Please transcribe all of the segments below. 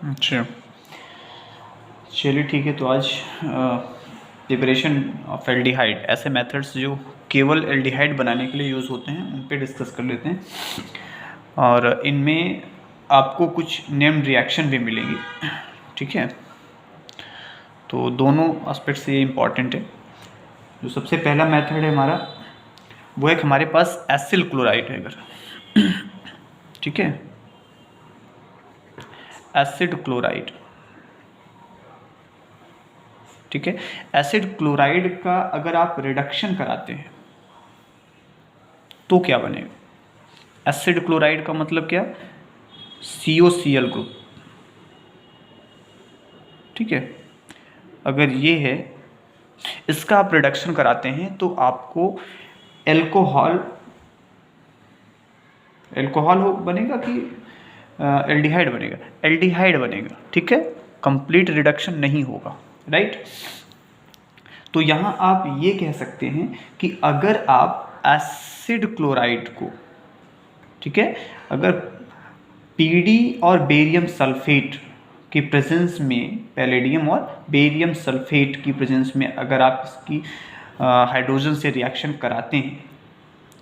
अच्छा, चलिए ठीक है। तो आज प्रिपरेशन ऑफ एल्डिहाइड, ऐसे मेथड्स जो केवल एल्डिहाइड बनाने के लिए यूज़ होते हैं, उन पे डिस्कस कर लेते हैं। और इनमें आपको कुछ नेम्ड रिएक्शन भी मिलेंगी, ठीक है। तो दोनों एस्पेक्ट से ये इम्पॉर्टेंट है। जो सबसे पहला मेथड है हमारा, वो एक हमारे पास एसिल क्लोराइड है अगर, ठीक है, एसिड क्लोराइड, ठीक है। एसिड क्लोराइड का अगर आप रिडक्शन कराते हैं तो क्या बनेगा? एसिड क्लोराइड का मतलब क्या? COCl ग्रुप, ठीक है। अगर ये है, इसका आप रिडक्शन कराते हैं तो आपको एल्कोहल हो बनेगा कि एल्डिहाइड बनेगा? एल्डिहाइड बनेगा, ठीक है। कंप्लीट रिडक्शन नहीं होगा, राइट। तो यहाँ आप ये कह सकते हैं कि अगर आप एसिड क्लोराइड को, ठीक है, अगर PD और बेरियम सल्फेट की प्रेजेंस में, पैलेडियम और बेरियम सल्फेट की प्रेजेंस में अगर आप इसकी हाइड्रोजन से रिएक्शन कराते हैं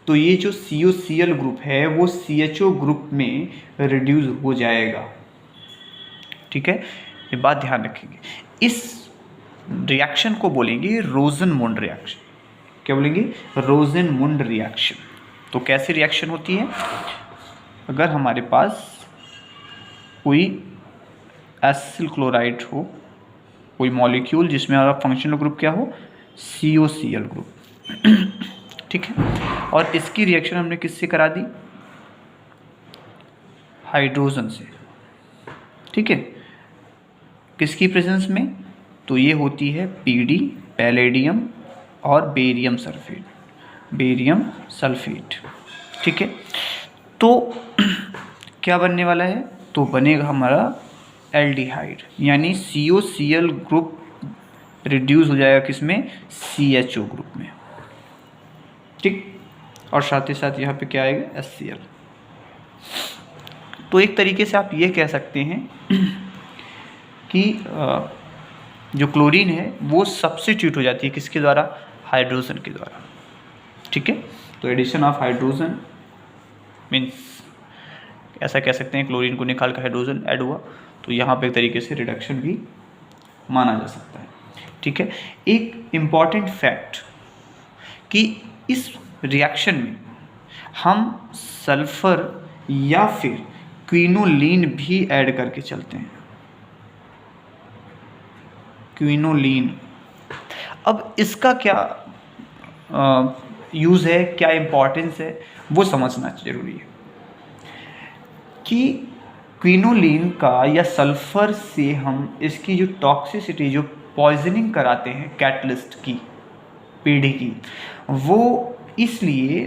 तो ये जो COCl ग्रुप है वो CHO ग्रुप में रिड्यूस हो जाएगा, ठीक है। ये बात ध्यान रखेंगे। इस रिएक्शन को बोलेंगे रोजनमुंड रिएक्शन। क्या बोलेंगे? रोजनमुंड रिएक्शन। तो कैसी रिएक्शन होती है? अगर हमारे पास कोई एसिल क्लोराइड हो, कोई मॉलिक्यूल जिसमें हमारा फंक्शनल ग्रुप क्या हो? COCl ग्रुप, ठीक है। और इसकी रिएक्शन हमने किससे करा दी? हाइड्रोजन से, ठीक है। किसकी प्रेजेंस में? तो ये होती है PD, पैलेडियम और बेरियम सल्फेट, ठीक है। तो क्या बनने वाला है? तो बनेगा हमारा एल्डिहाइड, यानी COCl ग्रुप रिड्यूस हो जाएगा किसमें? CHO ग्रुप में, ठीक। और साथ ही साथ यहाँ पे क्या आएगा? HCl। तो एक तरीके से आप ये कह सकते हैं कि जो क्लोरीन है वो सब्स्टिट्यूट हो जाती है किसके द्वारा? हाइड्रोजन के द्वारा, ठीक है। तो एडिशन ऑफ हाइड्रोजन मीन्स ऐसा कह सकते हैं क्लोरीन को निकाल कर हाइड्रोजन ऐड हुआ, तो यहाँ पे एक तरीके से रिडक्शन भी माना जा सकता है, ठीक है। एक इम्पॉर्टेंट फैक्ट कि इस रिएक्शन में हम सल्फर या फिर क्विनोलिन भी ऐड करके चलते हैं। क्विनोलिन, अब इसका क्या यूज़ है, क्या इम्पोर्टेंस है, वो समझना जरूरी है कि क्विनोलिन का या सल्फर से हम इसकी जो टॉक्सिसिटी, जो पॉइजनिंग कराते हैं कैटलिस्ट की, PD की, वो इसलिए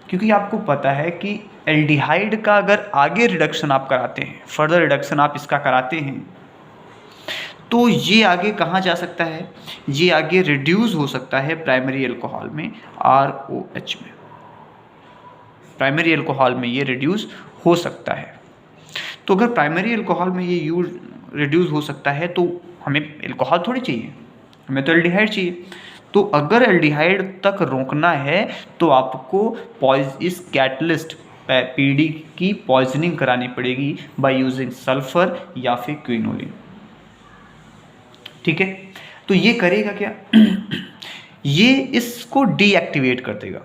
क्योंकि आपको पता है कि एल्डिहाइड का अगर आगे रिडक्शन आप कराते हैं, फर्दर रिडक्शन आप इसका कराते हैं, तो ये आगे कहाँ जा सकता है? ये आगे रिड्यूस हो सकता है प्राइमरी अल्कोहल में, ROH में। प्राइमरी अल्कोहल में ये रिड्यूस हो सकता है। तो अगर प्राइमरी अल्कोहल में ये रिड्यूस हो सकता है तो हमें अल्कोहल थोड़ी चाहिए, हमें तो एल्डिहाइड चाहिए। तो अगर एल्डिहाइड तक रोकना है तो आपको इस कैटलिस्ट PD की पॉइजनिंग करानी पड़ेगी बाय यूजिंग सल्फर या फिर क्विनोलिन, ठीक है। तो ये करेगा क्या? ये इसको डीएक्टिवेट कर देगा,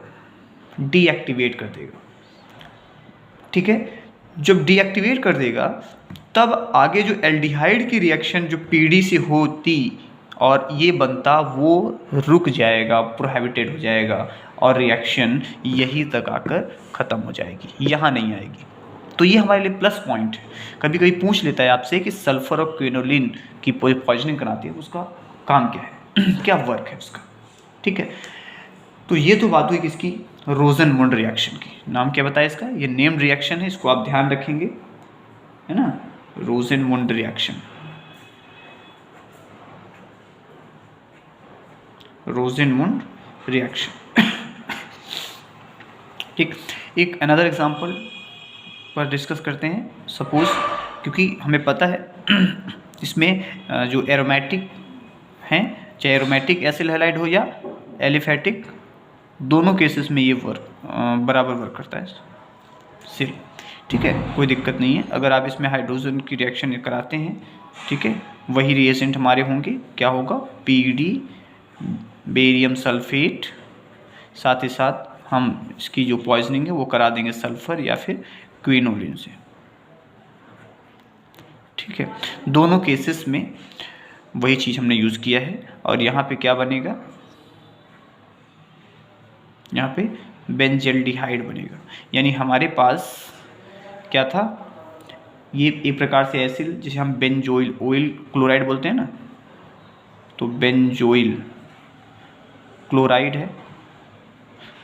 ठीक है। जब डीएक्टिवेट कर देगा तब आगे जो एल्डिहाइड की रिएक्शन जो PD से होती और ये बनता, वो रुक जाएगा, प्रोहिबिटेड हो जाएगा और रिएक्शन यहीं तक आकर ख़त्म हो जाएगी, यहाँ नहीं आएगी। तो ये हमारे लिए प्लस पॉइंट है। कभी कभी पूछ लेता है आपसे कि सल्फर और क्विनोलिन की पॉइजनिंग कराती है, उसका काम क्या है, क्या वर्क है उसका, ठीक है। तो ये तो बात हुई किसकी? रोजनमुंड रिएक्शन की। नाम क्या बताया इसका? ये नेम्ड रिएक्शन है, इसको आप ध्यान रखेंगे, है ना। रोजनमुंड रिएक्शन, रोजनमुंड रिएक्शन, ठीक। एक अनदर एग्जांपल पर डिस्कस करते हैं। सपोज क्योंकि हमें पता है इसमें जो एरोमेटिक हैं, चाहे एरोमेटिक एसिल हैलाइड हो या एलिफेटिक, दोनों केसेस में ये बराबर वर्क करता है सिर्फ। ठीक है, कोई दिक्कत नहीं है। अगर आप इसमें हाइड्रोजन की रिएक्शन कराते हैं, ठीक है, वही रिएजेंट हमारे होंगे, क्या होगा, PD बेरियम सल्फेट, साथ ही साथ हम इसकी जो पॉइजनिंग है वो करा देंगे सल्फर या फिर क्विनोलिन से। ठीक है, दोनों केसेस में वही चीज़ हमने यूज़ किया है। और यहाँ पे क्या बनेगा, यहाँ पे बेंजल्डिहाइड बनेगा। यानी हमारे पास क्या था, ये एक प्रकार से एसिड जिसे हम बेंजोइल ऑयल क्लोराइड बोलते हैं ना, तो बेंजोइल क्लोराइड है,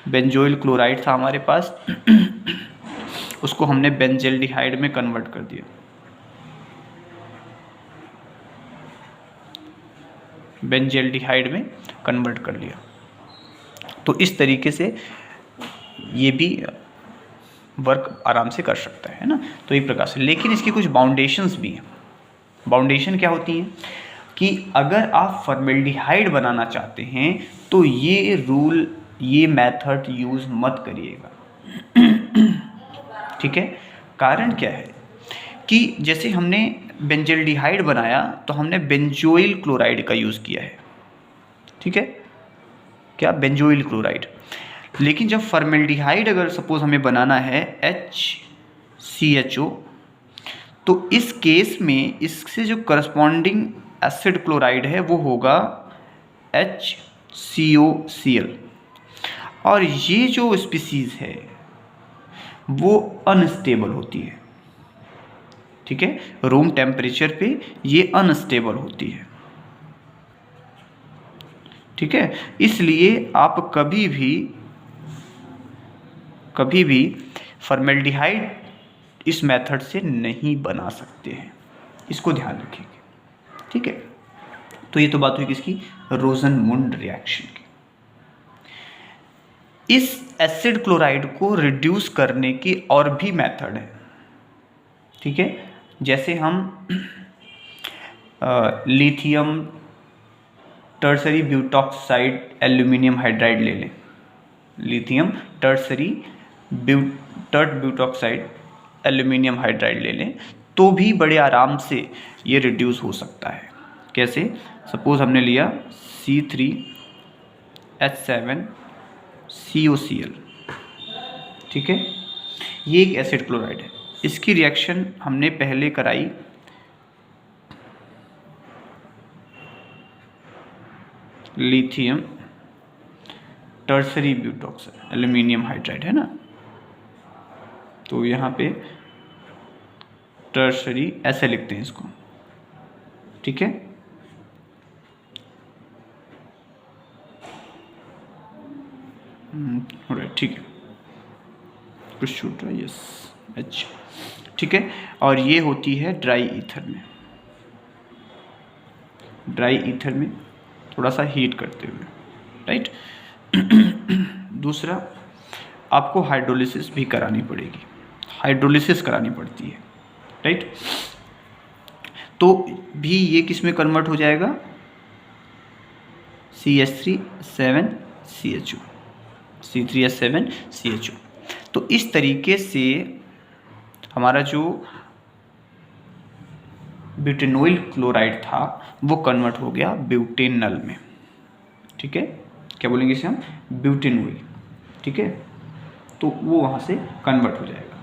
बेंजोइल क्लोराइड था हमारे पास उसको हमने बेंजल्डिहाइड में कन्वर्ट कर दिया, बेंजल्डिहाइड में कन्वर्ट कर लिया। तो इस तरीके से ये भी वर्क आराम से कर सकता है ना। तो एक प्रकार से, लेकिन इसकी कुछ बाउंडेशंस भी हैं। बाउंडेशन क्या होती हैं कि अगर आप फॉर्मेल्डिहाइड बनाना चाहते हैं तो ये रूल, ये मेथड यूज़ मत करिएगा। ठीक है, कारण क्या है कि जैसे हमने बेंजल्डिहाइड बनाया तो हमने बेंजोइल क्लोराइड का यूज़ किया है। ठीक है, क्या, बेंजोइल क्लोराइड। लेकिन जब फॉर्मेल्डिहाइड अगर सपोज हमें बनाना है HCHO, तो इस केस में इससे जो करस्पॉन्डिंग एसिड क्लोराइड है वो होगा HCOCl। और ये जो स्पीसीज़ है वो अनस्टेबल होती है। ठीक है, रूम टेम्परेचर पे ये अनस्टेबल होती है। ठीक है, इसलिए आप कभी भी फॉर्मेल्डिहाइड इस मेथड से नहीं बना सकते हैं, इसको ध्यान रखिएगा। ठीक है, तो ये तो बात हुई किसकी, रोज़नमुंड रिएक्शन की। इस एसिड क्लोराइड को रिड्यूस करने की और भी मेथड है। ठीक है, जैसे हम lithium tertiary butoxide aluminium hydride ले लें, lithium tertiary butoxide aluminium hydride ले लें, तो भी बड़े आराम से ये रिड्यूस हो सकता है। कैसे, सपोज हमने लिया C3H7COCl। ठीक है, ये एक एसिड क्लोराइड है, इसकी रिएक्शन हमने पहले कराई lithium tertiary butoxide aluminium hydride है ना, तो यहाँ पे टर्सरी ऐसे लिखते हैं इसको। ठीक है, ठीक है, कुछ छूट रहा है, यस, अच्छा, ठीक है। और ये होती है ड्राई ईथर में, ड्राई ईथर में थोड़ा सा हीट करते हुए, राइट। दूसरा, आपको हाइड्रोलिसिस भी करानी पड़ेगी, हाइड्रोलिसिस करानी पड़ती है, राइट। तो भी ये किस में कन्वर्ट हो जाएगा, CH3 7CHO, C3H7CHO। तो इस तरीके से हमारा जो ब्यूटेनॉइल क्लोराइड था वो कन्वर्ट हो गया ब्यूटेनल में। ठीक है, क्या बोलेंगे इसे हम, ब्यूटेनॉइल। ठीक है, तो वो वहाँ से कन्वर्ट हो जाएगा।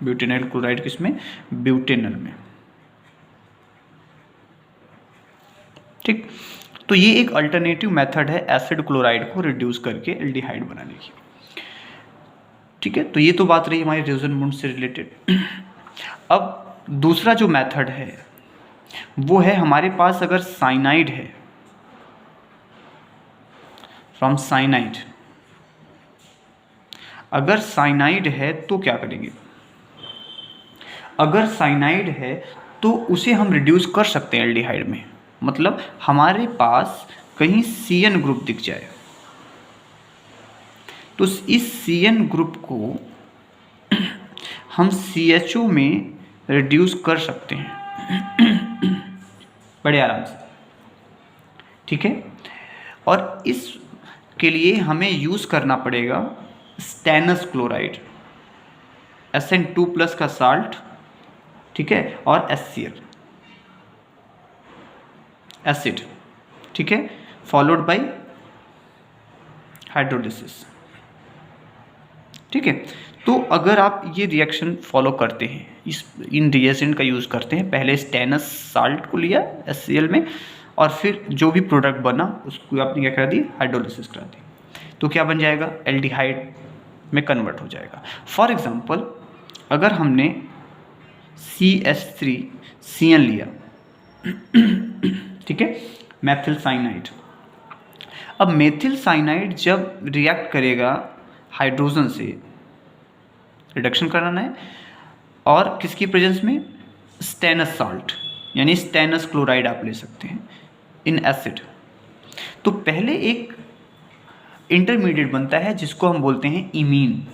ब्यूटेनॉइल क्लोराइड किसमें, ब्यूटेनल में। ठीक, तो ये एक अल्टरनेटिव मेथड है एसिड क्लोराइड को रिड्यूस करके एल्डिहाइड बनाने की। ठीक है, तो ये तो बात रही हमारी रोज़नमुंड से रिलेटेड। अब दूसरा जो मेथड है वो है, हमारे पास अगर साइनाइड है, फ्रॉम साइनाइड, अगर साइनाइड है तो क्या करेंगे, अगर साइनाइड है तो उसे हम रिड्यूस कर सकते हैं एल्डिहाइड में। मतलब हमारे पास कहीं CN ग्रुप दिख जाए, तो इस CN ग्रुप को हम CHO में रिड्यूस कर सकते हैं बड़े आराम से, ठीक है। और इसके लिए हमें यूज़ करना पड़ेगा स्टेनस क्लोराइड, SN2+ का साल्ट, ठीक है, और HCl एसिड, ठीक है, फॉलोड बाय हाइड्रोलिसिस, ठीक है। तो अगर आप ये रिएक्शन फॉलो करते हैं, इन रिएजेंट का यूज़ करते हैं, पहले स्टेनस साल्ट को लिया HCl में और फिर जो भी प्रोडक्ट बना उसको आपने क्या करा दी, हाइड्रोलिसिस करा दी, तो क्या बन जाएगा, एल्डिहाइड में कन्वर्ट हो जाएगा। फॉर एग्जांपल अगर हमने CH3CN लिया, ठीक है, मेथिल साइनाइड। अब मेथिल साइनाइड जब रिएक्ट करेगा हाइड्रोजन से, रिडक्शन कराना है, और किसकी प्रेजेंस में, स्टेनस साल्ट यानी स्टेनस क्लोराइड आप ले सकते हैं इन एसिड, तो पहले एक इंटरमीडिएट बनता है जिसको हम बोलते हैं इमीन।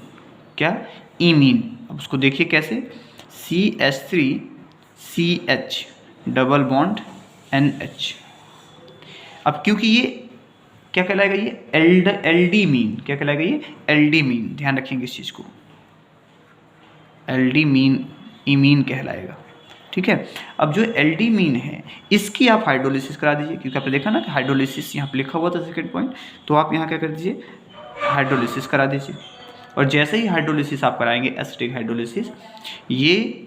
क्या, इमीन। अब उसको देखिए कैसे, CH3CH डबल बॉन्ड NH। अब क्योंकि ये क्या कहलाएगा, ये LD मीन, क्या कहलाएगा, ये LD मीन, ध्यान रखेंगे इस चीज़ को, LD मीन इमीन कहलाएगा, ठीक है। अब जो LD मीन है इसकी आप हाइड्रोलिसिस करा दीजिए, क्योंकि आपने देखा ना कि हाइड्रोलिसिस यहाँ पे लिखा हुआ था सेकंड पॉइंट, तो आप यहाँ क्या कर दीजिए, हाइड्रोलिसिस करा दीजिए। और जैसे ही हाइड्रोलिसिस आप कराएंगे, एसिडिक हाइड्रोलिसिस, ये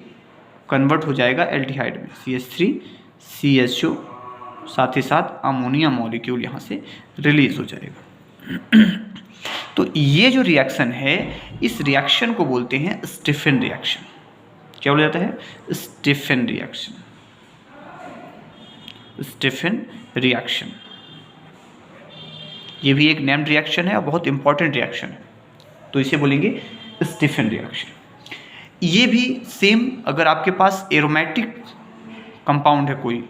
कन्वर्ट हो जाएगा एल्डिहाइड में, CH3CHO, साथ ही साथ अमोनिया मॉलिक्यूल यहाँ से रिलीज हो जाएगा। तो ये जो रिएक्शन है, इस रिएक्शन को बोलते हैं स्टिफन रिएक्शन। क्या बोला जाता है, स्टिफन रिएक्शन, स्टिफन रिएक्शन। ये भी एक नेम्ड रिएक्शन है और बहुत इंपॉर्टेंट रिएक्शन है, तो इसे बोलेंगे स्टिफन रिएक्शन। ये भी सेम, अगर आपके पास एरोमेटिक कंपाउंड है कोई,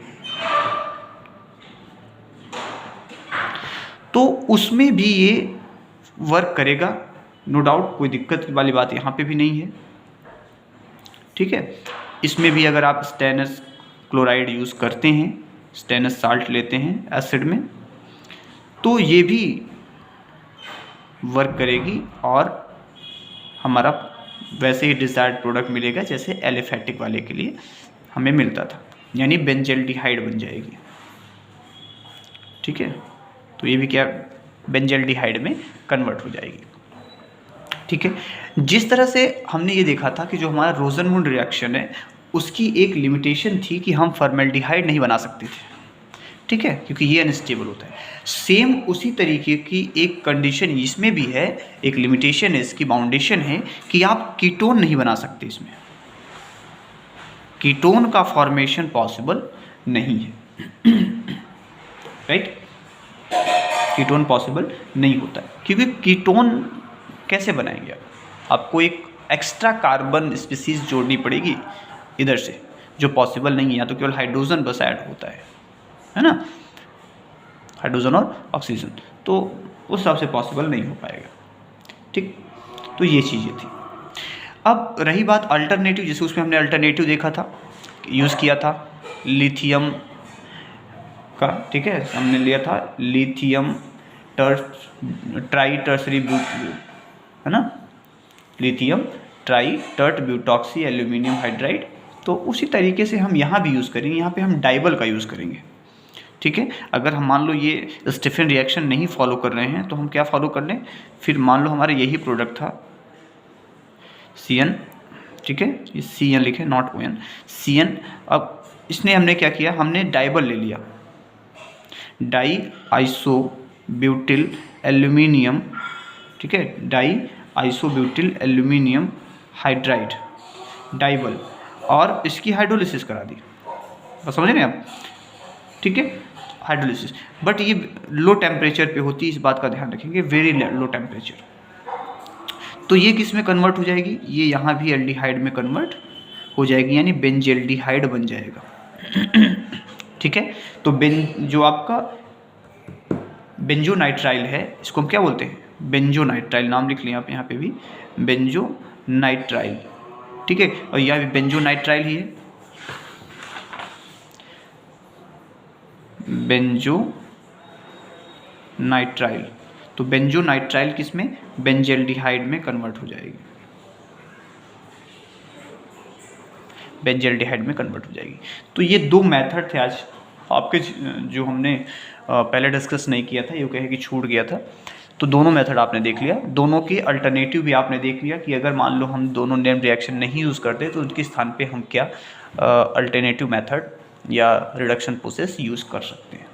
तो उसमें भी ये वर्क करेगा, नो डाउट, कोई दिक्कत वाली बात यहाँ पे भी नहीं है, ठीक है। इसमें भी अगर आप स्टेनस क्लोराइड यूज़ करते हैं, स्टेनस साल्ट लेते हैं एसिड में, तो ये भी वर्क करेगी और हमारा वैसे ही डिजायर्ड प्रोडक्ट मिलेगा जैसे एलिफेटिक वाले के लिए हमें मिलता था, यानी बेंजल्डिहाइड बन जाएगी, ठीक है। तो ये भी क्या, बेंजल्डिहाइड में कन्वर्ट हो जाएगी, ठीक है। जिस तरह से हमने ये देखा था कि जो हमारा रोजनमुंड रिएक्शन है उसकी एक लिमिटेशन थी कि हम फॉर्मेल्डिहाइड नहीं बना सकते थे, ठीक है, क्योंकि ये अनस्टेबल होता है। सेम उसी तरीके की एक कंडीशन इसमें भी है, एक लिमिटेशन है, इसकी बाउंडेशन है कि आप कीटोन नहीं बना सकते, इसमें कीटोन का फॉर्मेशन पॉसिबल नहीं है, राइट। कीटोन पॉसिबल नहीं होता है, क्योंकि कीटोन कैसे बनाएंगे आप, आपको एक एक्स्ट्रा कार्बन स्पीसीज जोड़नी पड़ेगी इधर से, जो पॉसिबल नहीं है, या तो केवल हाइड्रोजन बस ऐड होता है ना, हाइड्रोजन और ऑक्सीजन, तो उस हिसाब से पॉसिबल नहीं हो पाएगा, ठीक। तो ये चीज़ें थी। अब रही बात अल्टरनेटिव, जैसे उसमें हमने अल्टरनेटिव देखा था, यूज़ किया था लिथियम का, ठीक है, हमने लिया था लिथियम ट्राई टर्सरी है ना, lithium tri tert butoxy aluminium hydride. तो उसी तरीके से हम यहाँ भी यूज़ करेंगे, यहाँ पे हम डाइबल का यूज़ करेंगे, ठीक है। अगर हम मान लो ये स्टिफन रिएक्शन नहीं फॉलो कर रहे हैं तो हम क्या फॉलो कर लें, फिर मान लो हमारा यही प्रोडक्ट था CN, ठीक है, ये CN लिखे, नॉट ON, CN। अब इसने हमने क्या किया, हमने डाइबल ले लिया, डाई आइसो ब्यूटिल एल्यूमिनियम, ठीक है, di iso butyl aluminium hydride DIBAL, और इसकी हाइड्रोलिसिस करा दी, बस समझ रहे हैं आप, ठीक है, हाइड्रोलिसिस। बट ये लो टेम्परेचर पे होती है, इस बात का ध्यान रखेंगे, वेरी लो टेम्परेचर। तो ये किस में कन्वर्ट हो जाएगी, ये यहाँ भी एल्डिहाइड में कन्वर्ट हो जाएगी, यानी बेंजेल्डिहाइड बन जाएगा, ठीक है। तो जो आपका बेंजोनाइट्राइल है, इसको हम क्या बोलते हैं, बेंजोनाइट्राइल, नाम लिख लें आप यहाँ पे भी, बेंजोनाइट्राइल, ठीक है। और यहाँ भी बेंजोनाइट्राइल ही है, बेंजोनाइट्राइल। तो बेंजोनाइट्राइल किसमें, बेंजल्डिहाइड में कन्वर्ट हो जाएगी, बेंजल्डिहाइड में कन्वर्ट हो जाएगी। तो ये दो मेथड थे आज आपके जो हमने पहले डिस्कस नहीं किया था, ये कहे कि छूट गया था। तो दोनों मेथड आपने देख लिया, दोनों के अल्टरनेटिव भी आपने देख लिया कि अगर मान लो हम दोनों नेम रिएक्शन नहीं यूज़ करते तो उनके स्थान पे हम क्या अल्टरनेटिव मेथड या रिडक्शन प्रोसेस यूज़ कर सकते हैं।